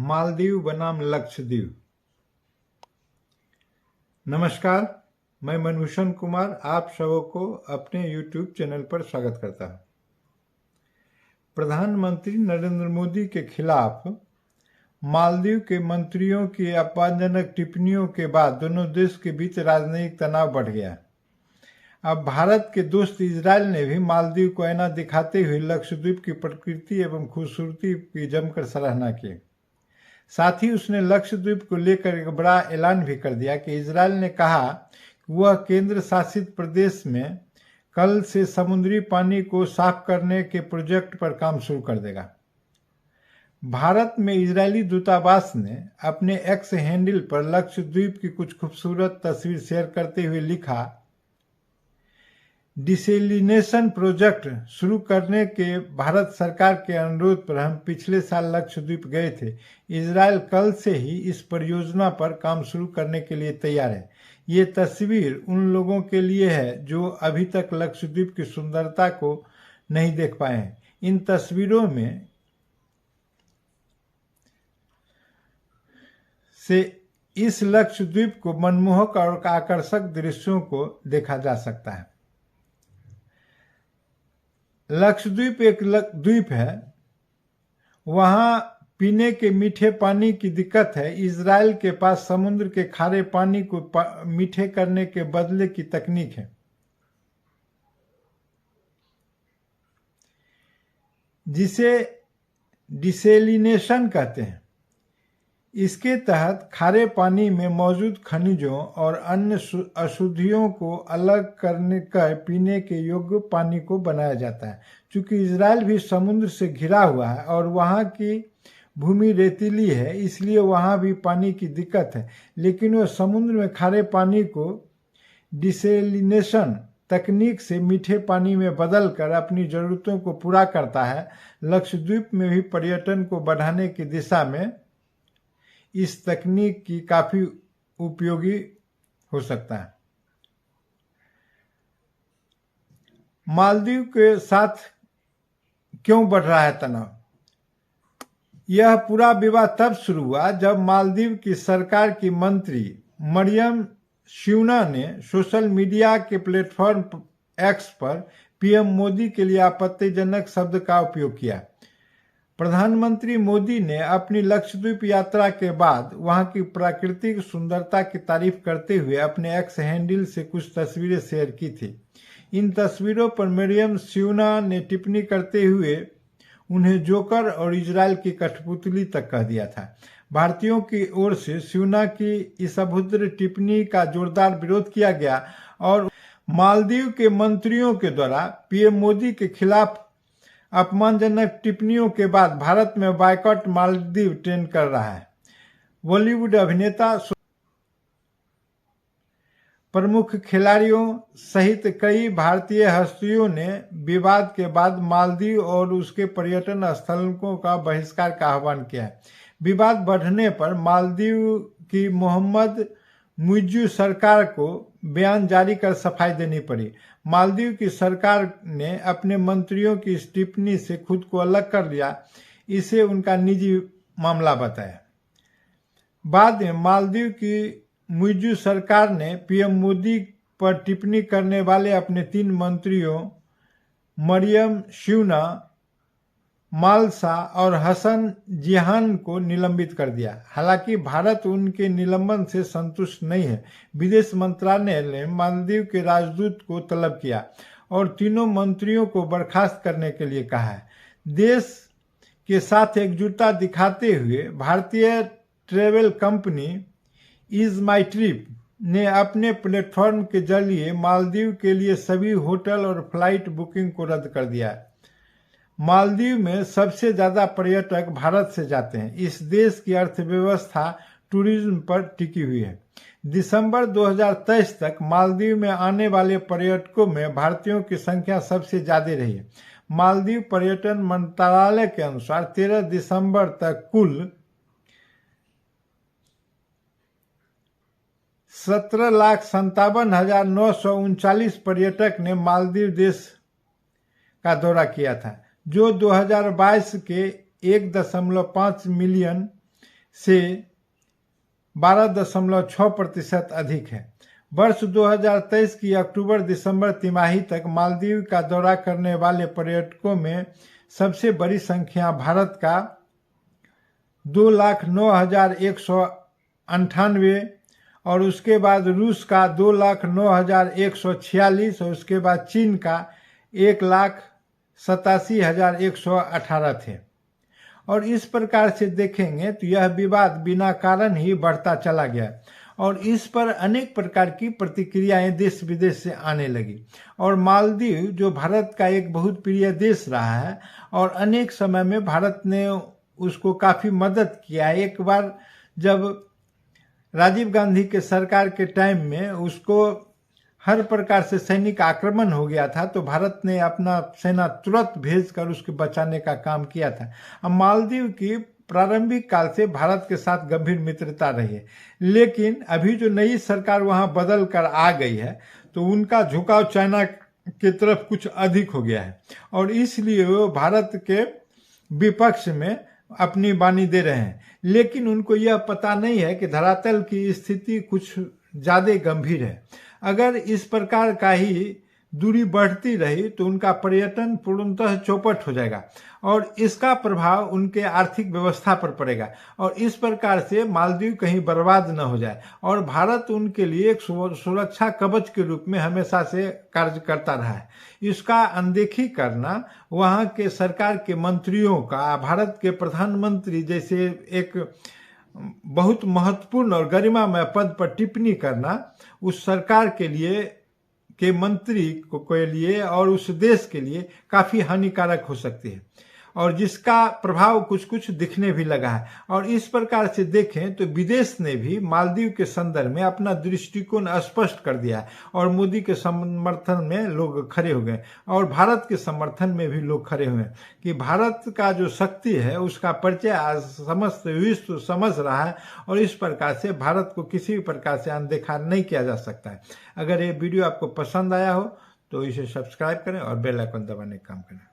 मालदीव बनाम लक्षद्वीप। नमस्कार, मैं मनभूषण कुमार आप सबों को अपने YouTube चैनल पर स्वागत करता हूं। प्रधानमंत्री नरेंद्र मोदी के खिलाफ मालदीव के मंत्रियों की अपमानजनक टिप्पणियों के बाद दोनों देश के बीच राजनीतिक तनाव बढ़ गया। अब भारत के दोस्त इजरायल ने भी मालदीव को ऐना दिखाते हुए लक्षद्वीप की प्रकृति एवं खूबसूरती की जमकर सराहना की। साथ ही उसने लक्षद्वीप को लेकर एक बड़ा ऐलान भी कर दिया कि इजरायल ने कहा कि वह केंद्र शासित प्रदेश में कल से समुद्री पानी को साफ करने के प्रोजेक्ट पर काम शुरू कर देगा। भारत में इजरायली दूतावास ने अपने एक्स हैंडल पर लक्षद्वीप की कुछ खूबसूरत तस्वीर शेयर करते हुए लिखा, डिसेलिनेशन प्रोजेक्ट शुरू करने के भारत सरकार के अनुरोध पर हम पिछले साल लक्षद्वीप गए थे। इजरायल कल से ही इस परियोजना पर काम शुरू करने के लिए तैयार है। ये तस्वीर उन लोगों के लिए है जो अभी तक लक्षद्वीप की सुंदरता को नहीं देख पाए हैं। इन तस्वीरों में से इस लक्षद्वीप को मनमोहक और आकर्षक दृश्यों को देखा जा सकता है। लक्षद्वीप एक द्वीप है, वहां पीने के मीठे पानी की दिक्कत है। इजरायल के पास समुद्र के खारे पानी को मीठे करने के बदले की तकनीक है, जिसे डिसेलिनेशन कहते हैं। इसके तहत खारे पानी में मौजूद खनिजों और अन्य अशुद्धियों को अलग करने कर पीने के योग्य पानी को बनाया जाता है। चूंकि इजरायल भी समुद्र से घिरा हुआ है और वहाँ की भूमि रेतीली है, इसलिए वहाँ भी पानी की दिक्कत है, लेकिन वह समुद्र में खारे पानी को डिसेलिनेशन तकनीक से मीठे पानी में बदलकर अपनी जरूरतों को पूरा करता है। लक्षद्वीप में भी पर्यटन को बढ़ाने की दिशा में इस तकनीक की काफी उपयोगी हो सकता है। मालदीव के साथ क्यों बढ़ रहा है तनाव? यह पूरा विवाद तब शुरू हुआ जब मालदीव की सरकार की मंत्री मरियम श्यूना ने सोशल मीडिया के प्लेटफॉर्म एक्स पर पीएम मोदी के लिए आपत्तिजनक शब्द का उपयोग किया। प्रधानमंत्री मोदी ने अपनी लक्षद्वीप यात्रा के बाद वहां की प्राकृतिक सुंदरता की तारीफ करते हुए अपने एक्स हैंडल से कुछ तस्वीरें शेयर की थी। इन तस्वीरों पर मरियम श्यूना ने टिप्पणी करते हुए उन्हें जोकर और इजरायल की कठपुतली तक कह दिया था। भारतीयों की ओर से श्यूना की इस अभद्र टिप्पणी का जोरदार विरोध किया गया और मालदीव के मंत्रियों के द्वारा पीएम मोदी के खिलाफ अपमानजनक टिप्पणियों के बाद भारत में बायकॉट मालदीव ट्रेंड कर रहा है। बॉलीवुड अभिनेता, प्रमुख खिलाड़ियों सहित कई भारतीय हस्तियों ने विवाद के बाद मालदीव और उसके पर्यटन स्थलों का बहिष्कार का आह्वान किया है। विवाद बढ़ने पर मालदीव की मोहम्मद मुइज्जू सरकार को बयान जारी कर सफाई देनी पड़ी। मालदीव की सरकार ने अपने मंत्रियों की इस टिप्पणी से खुद को अलग कर लिया, इसे उनका निजी मामला बताया। बाद में मालदीव की मुइज्जू सरकार ने पीएम मोदी पर टिप्पणी करने वाले अपने 3 मंत्रियों मरियम श्यूना, मालसा और हसन जिहान को निलंबित कर दिया। हालांकि भारत उनके निलंबन से संतुष्ट नहीं है। विदेश मंत्रालय ने मालदीव के राजदूत को तलब किया और तीनों मंत्रियों को बर्खास्त करने के लिए कहा है। देश के साथ एकजुटता दिखाते हुए भारतीय travel company is my trip ने अपने प्लेटफॉर्म के जरिए मालदीव के लिए सभी होटल और फ्लाइट बुकिंग को रद्द कर दिया है। मालदीव में सबसे ज्यादा पर्यटक भारत से जाते हैं। इस देश की अर्थव्यवस्था टूरिज्म पर टिकी हुई है। दिसंबर 2023 तक मालदीव में आने वाले पर्यटकों में भारतीयों की संख्या सबसे ज्यादा रही है। मालदीव पर्यटन मंत्रालय के अनुसार 13 दिसंबर तक कुल 17,57,939 पर्यटक ने मालदीव देश का दौरा किया था, जो 2022 के 1.5 मिलियन से 12.6% अधिक है। वर्ष 2023 की अक्टूबर-दिसंबर तिमाही तक मालदीव का दौरा करने वाले पर्यटकों में सबसे बड़ी संख्या भारत का 2,09,198 और उसके बाद रूस का 2,09,146 और उसके बाद चीन का 1,87,118 थे। और इस प्रकार से देखेंगे तो यह विवाद बिना कारण ही बढ़ता चला गया और इस पर अनेक प्रकार की प्रतिक्रियाएं देश विदेश से आने लगी। और मालदीव जो भारत का एक बहुत प्रिय देश रहा है और अनेक समय में भारत ने उसको काफ़ी मदद किया। एक बार जब राजीव गांधी के सरकार के टाइम में उसको हर प्रकार से सैनिक आक्रमण हो गया था तो भारत ने अपना सेना तुरंत भेजकर उसके बचाने का काम किया था। अब मालदीव की प्रारंभिक काल से भारत के साथ गंभीर मित्रता रही है, लेकिन अभी जो नई सरकार वहां बदल कर आ गई है तो उनका झुकाव चाइना की तरफ कुछ अधिक हो गया है और इसलिए वो भारत के विपक्ष में अपनी वाणी दे रहे हैं। लेकिन उनको यह पता नहीं है कि धरातल की स्थिति कुछ ज़्यादा गंभीर है। अगर इस प्रकार का ही दूरी बढ़ती रही तो उनका पर्यटन पूर्णतः चौपट हो जाएगा और इसका प्रभाव उनके आर्थिक व्यवस्था पर पड़ेगा और इस प्रकार से मालदीव कहीं बर्बाद न हो जाए। और भारत उनके लिए एक सुरक्षा कवच के रूप में हमेशा से कार्य करता रहा है। इसका अनदेखी करना वहाँ के सरकार के मंत्रियों का, भारत के प्रधानमंत्री जैसे एक बहुत महत्वपूर्ण और गरिमामय पद पर टिप्पणी करना उस सरकार के लिए, के मंत्री के लिए और उस देश के लिए काफ़ी हानिकारक हो सकती है और जिसका प्रभाव कुछ कुछ दिखने भी लगा है। और इस प्रकार से देखें तो विदेश ने भी मालदीव के संदर्भ में अपना दृष्टिकोण स्पष्ट कर दिया है और मोदी के समर्थन में लोग खड़े हो गए और भारत के समर्थन में भी लोग खड़े हुए हैं कि भारत का जो शक्ति है उसका परिचय आज समस्त विश्व समझ रहा है और इस प्रकार से भारत को किसी भी प्रकार से अनदेखा नहीं किया जा सकता है। अगर ये वीडियो आपको पसंद आया हो तो इसे सब्सक्राइब करें और बेल आइकन दबाने का काम करें।